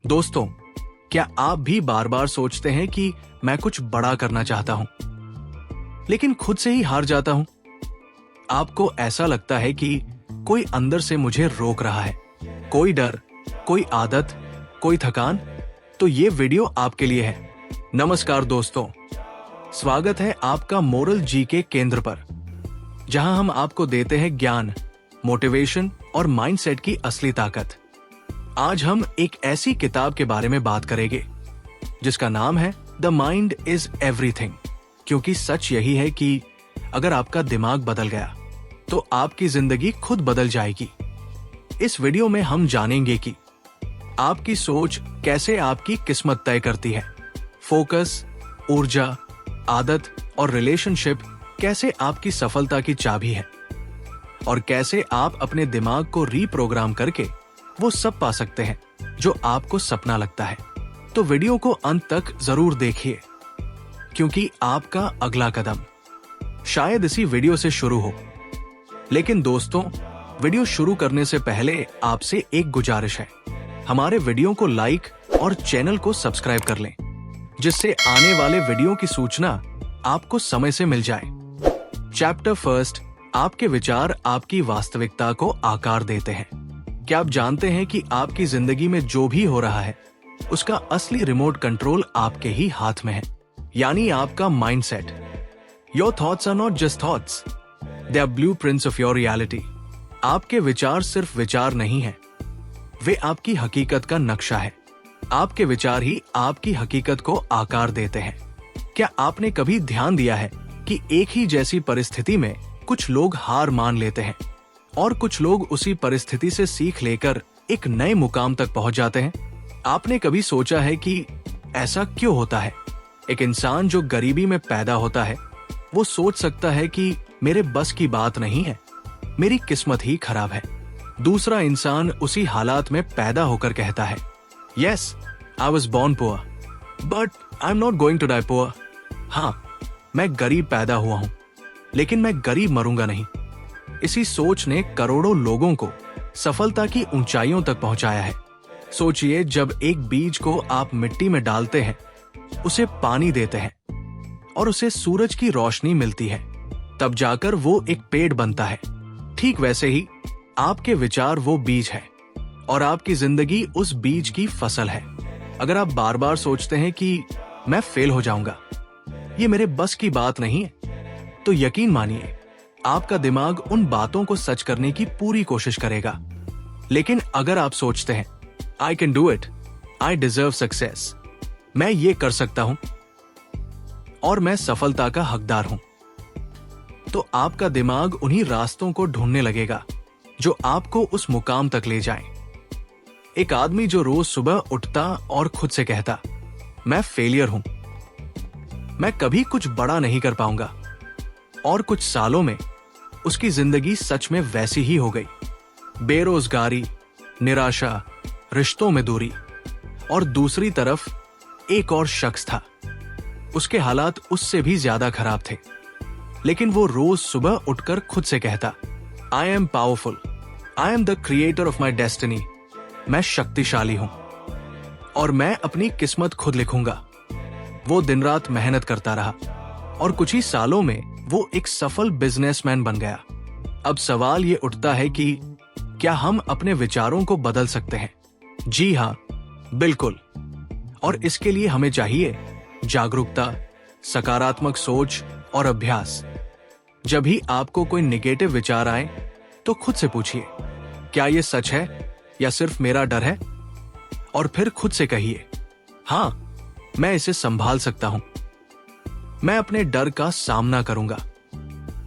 दोस्तों, क्या आप भी बार बार सोचते हैं कि मैं कुछ बड़ा करना चाहता हूं, लेकिन खुद से ही हार जाता हूं? आपको ऐसा लगता है कि कोई अंदर से मुझे रोक रहा है, कोई डर, कोई आदत, कोई थकान? तो ये वीडियो आपके लिए है। नमस्कार दोस्तों, स्वागत है आपका मोरल जी के केंद्र पर, जहां हम आपको देते हैं ज्ञान, मोटिवेशन और माइंडसेट की असली ताकत। आज हम एक ऐसी किताब के बारे में बात करेंगे जिसका नाम है द माइंड इज एवरीथिंग, क्योंकि सच यही है कि अगर आपका दिमाग बदल गया तो आपकी जिंदगी खुद बदल जाएगी। इस वीडियो में हम जानेंगे कि आपकी सोच कैसे आपकी किस्मत तय करती है, फोकस, ऊर्जा, आदत और रिलेशनशिप कैसे आपकी सफलता की चाबी है, और कैसे आप अपने दिमाग को रीप्रोग्राम करके वो सब पा सकते हैं जो आपको सपना लगता है। तो वीडियो को अंत तक जरूर देखिए, क्योंकि आपका अगला कदम शायद इसी वीडियो से शुरू हो। लेकिन दोस्तों, वीडियो शुरू करने से पहले आपसे एक गुजारिश है, हमारे वीडियो को लाइक और चैनल को सब्सक्राइब कर लें, जिससे आने वाले वीडियो की सूचना आपको समय से मिल जाए। चैप्टर फर्स्ट, आपके विचार आपकी वास्तविकता को आकार देते हैं। क्या आप जानते हैं कि आपकी जिंदगी में जो भी हो रहा है उसका असली रिमोट कंट्रोल आपके ही हाथ में है, यानी आपका mindset. Your thoughts are not just thoughts, they are blueprints of your reality. आपके विचार सिर्फ विचार नहीं है, वे आपकी हकीकत का नक्शा है। आपके विचार ही आपकी हकीकत को आकार देते हैं। क्या आपने कभी ध्यान दिया है कि एक ही जैसी परिस्थिति में कुछ लोग हार मान लेते हैं और कुछ लोग उसी परिस्थिति से सीख लेकर एक नए मुकाम तक पहुंच जाते हैं? आपने कभी सोचा है कि ऐसा क्यों होता है? एक इंसान जो गरीबी में पैदा होता है वो सोच सकता है कि मेरे बस की बात नहीं है, मेरी किस्मत ही खराब है। दूसरा इंसान उसी हालात में पैदा होकर कहता है, yes, I was born poor but I am not going to die poor. हाँ, मैं गरीब पैदा हुआ हूं, लेकिन मैं गरीब मरूंगा नहीं। इसी सोच ने करोड़ों लोगों को सफलता की ऊंचाइयों तक पहुंचाया है। सोचिए, जब एक बीज को आप मिट्टी में डालते हैं, उसे पानी देते हैं और उसे सूरज की रोशनी मिलती है, तब जाकर वो एक पेड़ बनता है। ठीक वैसे ही आपके विचार वो बीज है और आपकी जिंदगी उस बीज की फसल है। अगर आप बार बार सोचते हैं कि मैं फेल हो जाऊंगा, ये मेरे बस की बात नहीं है, तो यकीन मानिए आपका दिमाग उन बातों को सच करने की पूरी कोशिश करेगा। लेकिन अगर आप सोचते हैं, I can do it, I deserve success, मैं ये कर सकता हूं और मैं सफलता का हकदार हूं, तो आपका दिमाग उन्हीं रास्तों को ढूंढने लगेगा जो आपको उस मुकाम तक ले जाएं। एक आदमी जो रोज सुबह उठता और खुद से कहता, मैं फेलियर हूं, मैं कभी कुछ बड़ा नहीं कर पाऊंगा, और कुछ सालों में उसकी जिंदगी सच में वैसी ही हो गई। बेरोजगारी, निराशा, रिश्तों में दूरी, और दूसरी तरफ एक और शख्स था, उसके हालात उससे भी ज्यादा खराब थे, लेकिन वो रोज सुबह उठकर खुद से कहता, I am powerful, I am the creator of my destiny, मैं शक्तिशाली हूं और मैं अपनी किस्मत खुद लिखूंगा। वो दिन रात मेहनत करता रहा और कुछ ही सालों में वो एक सफल बिजनेसमैन बन गया। अब सवाल ये उठता है कि क्या हम अपने विचारों को बदल सकते हैं? जी हाँ, बिल्कुल। और इसके लिए हमें चाहिए जागरूकता, सकारात्मक सोच और अभ्यास। जब भी आपको कोई नेगेटिव विचार आए तो खुद से पूछिए, क्या ये सच है या सिर्फ मेरा डर है? और फिर खुद से कहिए, हाँ, मैं इसे संभाल सकता हूं, मैं अपने डर का सामना करूंगा।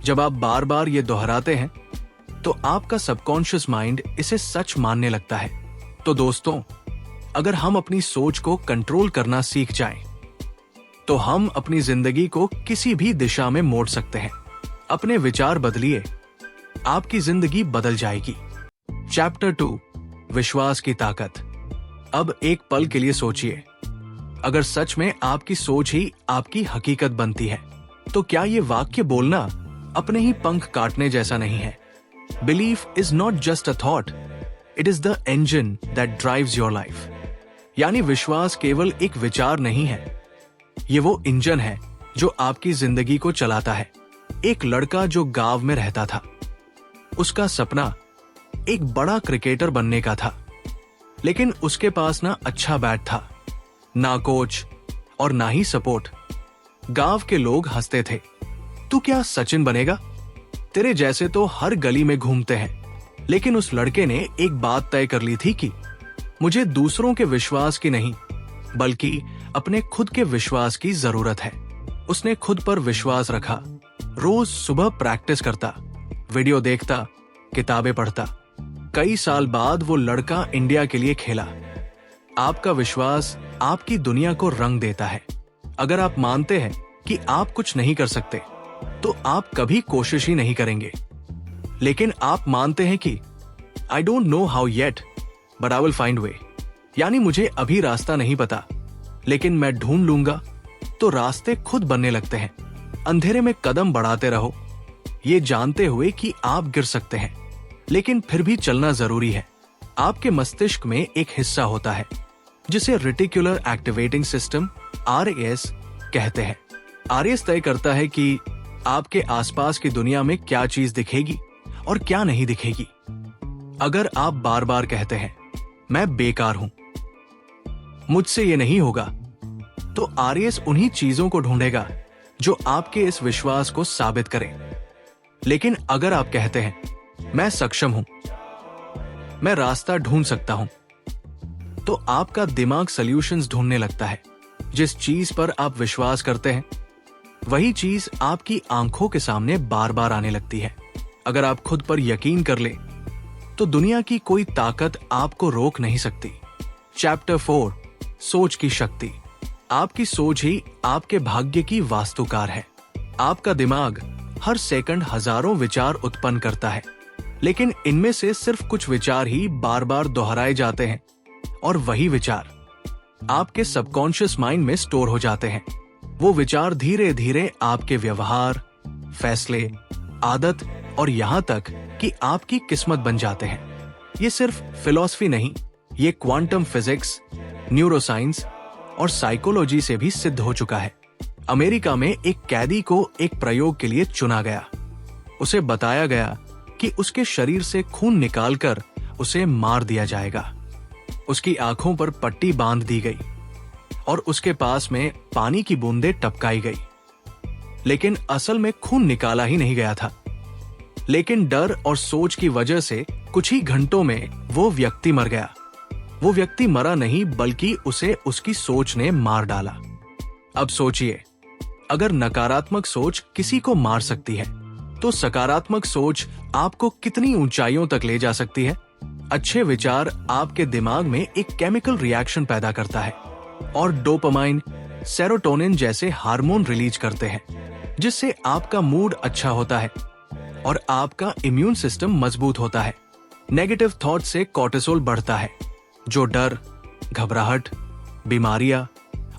जब आप बार बार ये दोहराते हैं तो आपका सबकॉन्शियस माइंड इसे सच मानने लगता है। तो दोस्तों, अगर हम अपनी सोच को कंट्रोल करना सीख जाएं, तो हम अपनी जिंदगी को किसी भी दिशा में मोड़ सकते हैं। अपने विचार बदलिए, आपकी जिंदगी बदल जाएगी। चैप्टर 2, विश्वास की ताकत। अब एक पल के लिए सोचिए, अगर सच में आपकी सोच ही आपकी हकीकत बनती है, तो क्या ये वाक्य बोलना अपने ही पंख काटने जैसा नहीं है? Belief is not just a thought, it is the engine that drives your life. यानी विश्वास केवल एक विचार नहीं है, ये वो इंजन है जो आपकी जिंदगी को चलाता है। एक लड़का जो गांव में रहता था, उसका सपना एक बड़ा क्रिकेटर बनने का था, लेकिन उसके पास ना अच्छा बैट था, ना कोच और ना ही सपोर्ट। गांव के लोग हंसते थे, तू क्या सचिन बनेगा? तेरे जैसे तो हर गली में घूमते हैं। लेकिन उस लड़के ने एक बात तय कर ली थी कि मुझे दूसरों के विश्वास की नहीं, बल्कि अपने खुद के विश्वास की जरूरत है। उसने खुद पर विश्वास रखा, रोज सुबह प्रैक्टिस करता, वीडियो देखता, किताबें पढ़ता। कई साल बाद वो लड़का इंडिया के लिए खेला। आपका विश्वास आपकी दुनिया को रंग देता है। अगर आप मानते हैं कि आप कुछ नहीं कर सकते, तो आप कभी कोशिश ही नहीं करेंगे। लेकिन आप मानते हैं कि I don't know how yet but I will find way, यानी मुझे अभी रास्ता नहीं पता, लेकिन मैं ढूंढ लूंगा, तो रास्ते खुद बनने लगते हैं। अंधेरे में कदम बढ़ाते रहो, ये जानते हुए कि आप गिर सकते हैं, लेकिन फिर भी चलना जरूरी है। आपके मस्तिष्क में एक हिस्सा होता है जिसे रेटिकुलर एक्टिवेटिंग सिस्टम RAS कहते हैं। RAS तय करता है कि आपके आसपास की दुनिया में क्या चीज दिखेगी और क्या नहीं दिखेगी। अगर आप बार बार कहते हैं मैं बेकार हूं, मुझसे ये नहीं होगा, तो RAS उन्हीं चीजों को ढूंढेगा जो आपके इस विश्वास को साबित करें। लेकिन अगर आप कहते हैं मैं सक्षम हूं, मैं रास्ता ढूंढ सकता हूं, तो आपका दिमाग सॉल्यूशंस ढूंढने लगता है। जिस चीज पर आप विश्वास करते हैं, वही चीज आपकी आंखों के सामने बार बार आने लगती है। अगर आप खुद पर यकीन कर ले, तो दुनिया की कोई ताकत आपको रोक नहीं सकती। चैप्टर 4, सोच की शक्ति। आपकी सोच ही आपके भाग्य की वास्तुकार है। आपका दिमाग हर सेकंड हजारों विचार उत्पन्न करता है, लेकिन इनमें से सिर्फ कुछ विचार ही बार बार दोहराए जाते हैं, और वही विचार आपके सबकॉन्शियस माइंड में स्टोर हो जाते हैं। वो विचार धीरे धीरे आपके व्यवहार, फैसले, आदत और यहाँ तक कि आपकी किस्मत बन जाते हैं। ये सिर्फ फिलॉसफी नहीं, ये क्वांटम फिजिक्स, न्यूरोसाइंस और साइकोलॉजी से भी सिद्ध हो चुका है। अमेरिका में एक कैदी को एक प्रयोग के लिए चुना गया। उसे बताया गया कि उसके शरीर से खून निकालकर उसे मार दिया जाएगा। उसकी आंखों पर पट्टी बांध दी गई और उसके पास में पानी की बूंदें टपकाई गई, लेकिन असल में खून निकाला ही नहीं गया था। लेकिन डर और सोच की वजह से कुछ ही घंटों में वो व्यक्ति मर गया। वो व्यक्ति मरा नहीं, बल्कि उसे उसकी सोच ने मार डाला। अब सोचिए, अगर नकारात्मक सोच किसी को मार सकती है, तो सकारात्मक सोच आपको कितनी ऊंचाइयों तक ले जा सकती है। अच्छे विचार आपके दिमाग में एक केमिकल रिएक्शन पैदा करता है और डोपामाइन, सेरोटोनिन जैसे हार्मोन रिलीज करते हैं, जिससे आपका मूड अच्छा होता है और आपका इम्यून सिस्टम मजबूत होता है। नेगेटिव थॉट से कॉर्टिसोल बढ़ता है, जो डर, घबराहट, बीमारियां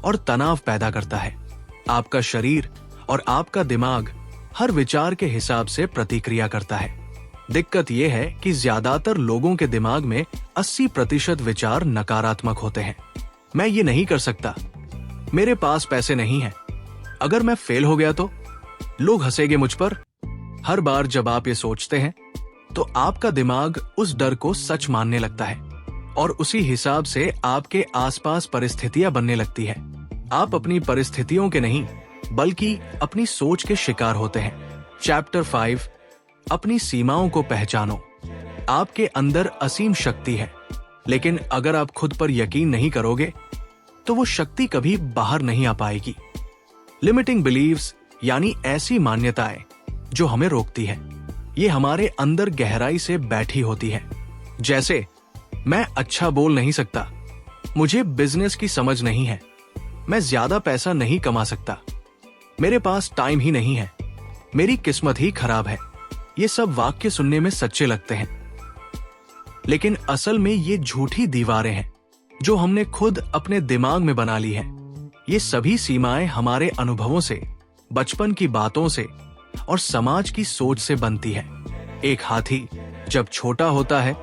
और तनाव पैदा करता है। आपका शरीर और आपका दिमाग हर विचार के हिसाब से प्रतिक्रिया करता है। दिक्कत यह है कि ज्यादातर लोगों के दिमाग में 80% विचार नकारात्मक होते हैं। मैं ये नहीं कर सकता, मेरे पास पैसे नहीं हैं, अगर मैं फेल हो गया तो लोग हंसेंगे मुझ पर। हर बार जब आप ये सोचते हैं, तो आपका दिमाग उस डर को सच मानने लगता है और उसी हिसाब से आपके आसपास परिस्थितियां बनने लगती है। आप अपनी परिस्थितियों के नहीं, बल्कि अपनी सोच के शिकार होते हैं। चैप्टर 5, अपनी सीमाओं को पहचानो। आपके अंदर असीम शक्ति है, लेकिन अगर आप खुद पर यकीन नहीं करोगे, तो वो शक्ति कभी बाहर नहीं आ पाएगी। लिमिटिंग बिलीव्स यानी ऐसी मान्यताएं जो हमें रोकती है, ये हमारे अंदर गहराई से बैठी होती है। जैसे, मैं अच्छा बोल नहीं सकता, मुझे बिजनेस की समझ नहीं है, मैं ज्यादा पैसा नहीं कमा सकता, मेरे पास टाइम ही नहीं है, मेरी किस्मत ही खराब है। ये सब वाक्य सुनने में सच्चे लगते हैं, लेकिन असल में ये झूठी दीवारें हैं जो हमने खुद अपने दिमाग में बना ली हैं। ये सभी सीमाएं हमारे अनुभवों से, बचपन की बातों से और समाज की सोच से बनती है। एक हाथी जब छोटा होता है,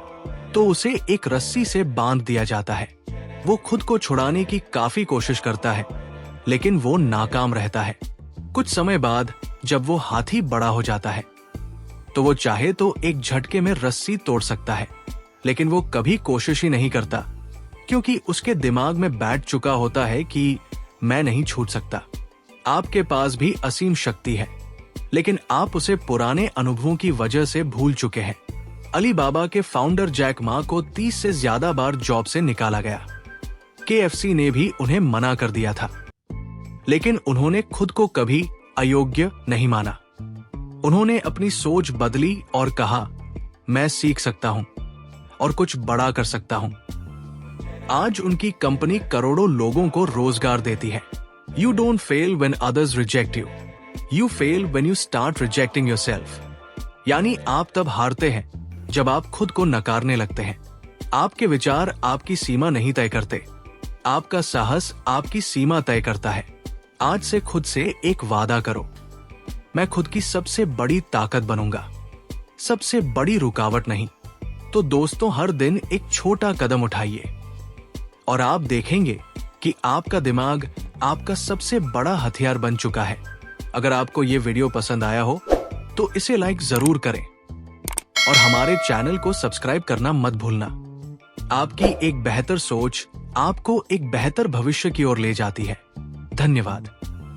तो उसे एक रस्सी से बांध दिया जाता है, वो खुद को छुड़ाने की काफी कोशिश करता है, लेकिन वो नाकाम रहता है। कुछ समय बाद जब वो हाथी बड़ा हो जाता है तो वो चाहे तो एक झटके में रस्सी तोड़ सकता है, लेकिन वो कभी कोशिश ही नहीं करता, क्योंकि उसके दिमाग में बैठ चुका होता है कि मैं नहीं छूट सकता। आपके पास भी असीम शक्ति है, लेकिन आप उसे पुराने अनुभवों की वजह से भूल चुके हैं। अलीबाबा के फाउंडर जैक मा को 30 से ज्यादा बार जॉब से निकाला गया। KFC ने भी उन्हें मना कर दिया था, लेकिन उन्होंने खुद को कभी अयोग्य नहीं माना। उन्होंने अपनी सोच बदली और कहा, मैं सीख सकता हूं और कुछ बड़ा कर सकता हूं। आज उनकी कंपनी करोड़ों लोगों को रोजगार देती है। You don't fail when others reject you. You fail when you start rejecting yourself. यानी आप तब हारते हैं जब आप खुद को नकारने लगते हैं। आपके विचार आपकी सीमा नहीं तय करते, आपका साहस आपकी सीमा तय करता है। आज से खुद से एक वादा करो, मैं खुद की सबसे बड़ी ताकत बनूंगा, सबसे बड़ी रुकावट नहीं। तो दोस्तों, हर दिन एक छोटा कदम उठाइए और आप देखेंगे कि आपका दिमाग आपका सबसे बड़ा हथियार बन चुका है। अगर आपको ये वीडियो पसंद आया हो तो इसे लाइक जरूर करें और हमारे चैनल को सब्सक्राइब करना मत भूलना। आपकी एक बेहतर सोच आपको एक बेहतर भविष्य की ओर ले जाती है। धन्यवाद।